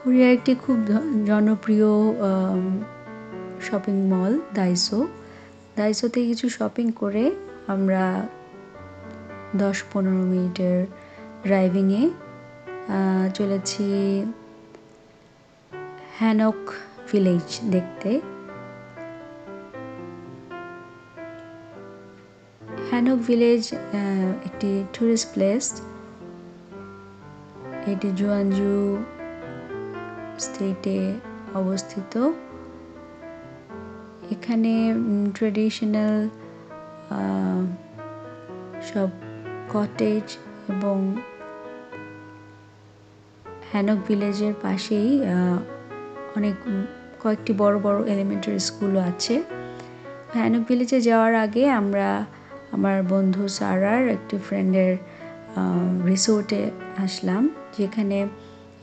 কোরিয়ার একটি খুব জনপ্রিয় শপিং মল দাইসোতে কিছু শপিং করে আমরা 10-15 মিনিটের ড্রাইভিংয়ে চলেছি হ্যানক ভিলেজ দেখতে। হ্যানক ভিলেজ একটি টুরিস্ট প্লেস। এটি জুয়ানজু স্টেটে অবস্থিত। এখানে ট্রেডিশনাল সব কটেজ এবং হ্যানক ভিলেজের পাশেই কয়েকটি বড় বড় এলিমেন্টারি স্কুলও আছে। হ্যানক ভিলেজে যাওয়ার আগে আমরা আমার বন্ধু সারার একটি ফ্রেন্ডের রিসোর্টে আসলাম, যেখানে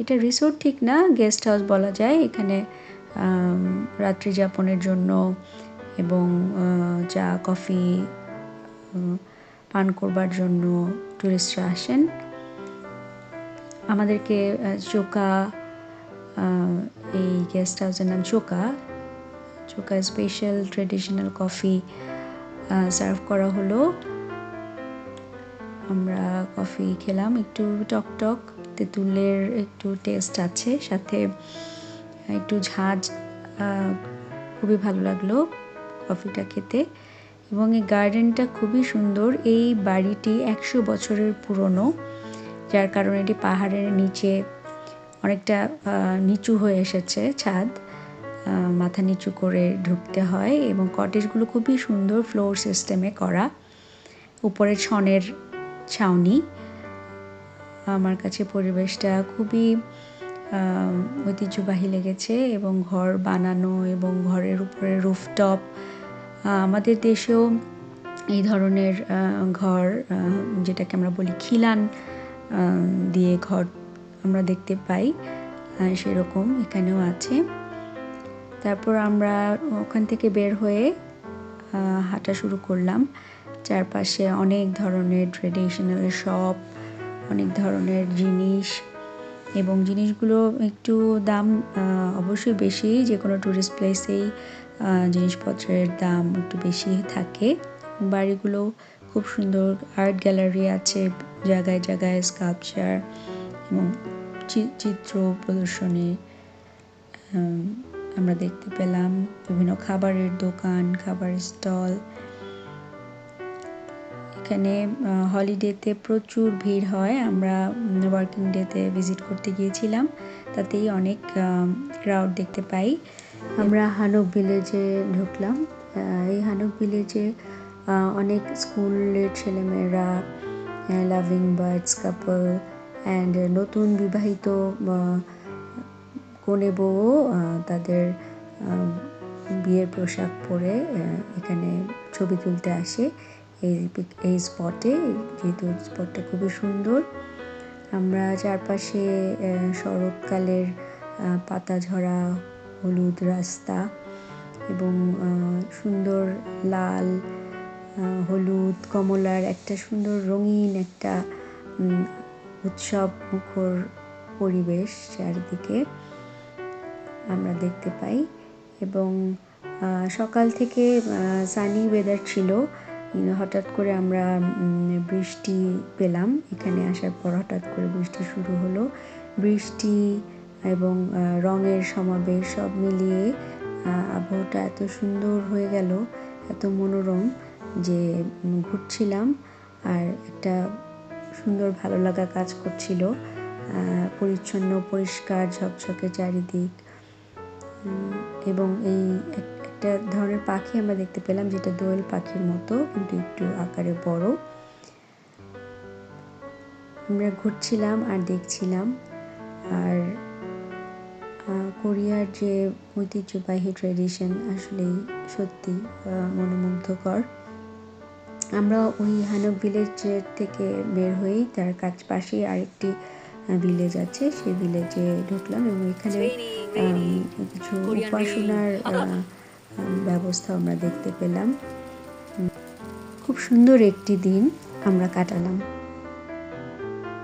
এটা রিসোর্ট ঠিক না, গেস্ট হাউস বলা যায়। এখানে রাত্রি যাপনের জন্য এবং চা কফি পান করবার জন্য টুরিস্টরা আসেন। আমাদেরকে চোকা, এই গেস্ট হাউসের নাম চোকা স্পেশাল ট্রেডিশনাল কফি সার্ভ করা হলো। আমরা কফি খেলাম, একটু টক তেঁতুলের একটু টেস্ট আছে, সাথে একটু ঝাঁঝ। খুবই ভালো লাগলো কফিটা খেতে। এবং এই গার্ডেনটা খুবই সুন্দর। এই বাড়িটি 100 বছরের পুরনো, যার কারণে এটি পাহাড়ের নিচে অনেকটা নিচু হয়ে এসেছে ছাদ, মাথা নিচু করে ঢুকতে হয়। এবং কটেজগুলো খুবই সুন্দর, ফ্লোর সিস্টেমে করা, উপরে ছনের ছাউনি। আমার কাছে পরিবেশটা খুবই ঐতিহ্যবাহী লেগেছে। এবং ঘর বানানো এবং ঘরের উপরে রুফটপ, আমাদের দেশেও এই ধরনের ঘর, যেটাকে আমরা বলি খিলান দিয়ে ঘর আমরা দেখতে পাই, সেরকম এখানেও আছে। তারপর আমরা ওখান থেকে বের হয়ে হাঁটা শুরু করলাম। চারপাশে অনেক ধরনের ট্রেডিশনাল শপ, অনেক ধরনের জিনিস, এবং জিনিসগুলো একটু দাম অবশ্যই বেশি। যে কোনো টুরিস্ট প্লেসেই জিনিসপত্রের দাম একটু বেশি থাকে। বাড়িগুলো খুব সুন্দর, আর্ট গ্যালারি আছে জায়গায় জায়গায়, স্কাল্পচার এবং চিত্র প্রদর্শনী আমরা দেখতে পেলাম। বিভিন্ন খাবারের দোকান, খাবারের স্টল। এখানে হলিডেতে প্রচুর ভিড় হয়। আমরা ওয়ার্কিং ডেতে ভিজিট করতে গিয়েছিলাম, তাতেই অনেক ক্রাউড দেখতে পাই। আমরা হ্যানক ভিলেজে ঢুকলাম। এই হ্যানক ভিলেজে অনেক স্কুলের ছেলেমেয়েরা, লাভিং বার্ডস কাপল অ্যান্ড নতুন বিবাহিত কনে বউ তাদের বিয়ের পোশাক পরে এখানে ছবি তুলতে আসে এই স্পটে, যেহেতু স্পটটা খুবই সুন্দর। আমরা চারপাশে শরৎকালের পাতা ঝরা হলুদ রাস্তা এবং সুন্দর লাল, হলুদ, কমলার একটা সুন্দর রঙিন একটা উৎসব মুখর পরিবেশ চারিদিকে আমরা দেখতে পাই। এবং সকাল থেকে সানি ওয়েদার ছিল, হঠাৎ করে আমরা বৃষ্টি পেলাম। এখানে আসার পর হঠাৎ করে বৃষ্টি শুরু হলো। বৃষ্টি এবং রঙের সমাবেশ সব মিলিয়ে আবহাওয়াটা এত সুন্দর হয়ে গেল, এত মনোরম, যে ঘুরছিলাম আর একটা সুন্দর ভালো লাগা কাজ করছিল। পরিচ্ছন্ন, পরিষ্কার, ঝকঝকে চারিদিক। এবং এই একটা ধরনের পাখি আমরা দেখতে পেলাম, যেটা দোয়েল পাখির মতো কিন্তু একটু আকারে বড়। আমরা ঘুরছিলাম আর দেখছিলাম। আর কোরিয়ার যে ঐতিহ্যবাহী ট্রেডিশন আসলেই সত্যি মনোমুগ্ধকর। আমরা ওই হ্যানক ভিলেজের থেকে বের হয়েই তার পাশেই আরেকটি ভিলেজ আছে, সেই ভিলেজে ঢুকলাম। এবং এখানে কিছু উপাসনার ব্যবস্থা আমরা দেখতে পেলাম। খুব সুন্দর একটি দিন আমরা কাটালাম।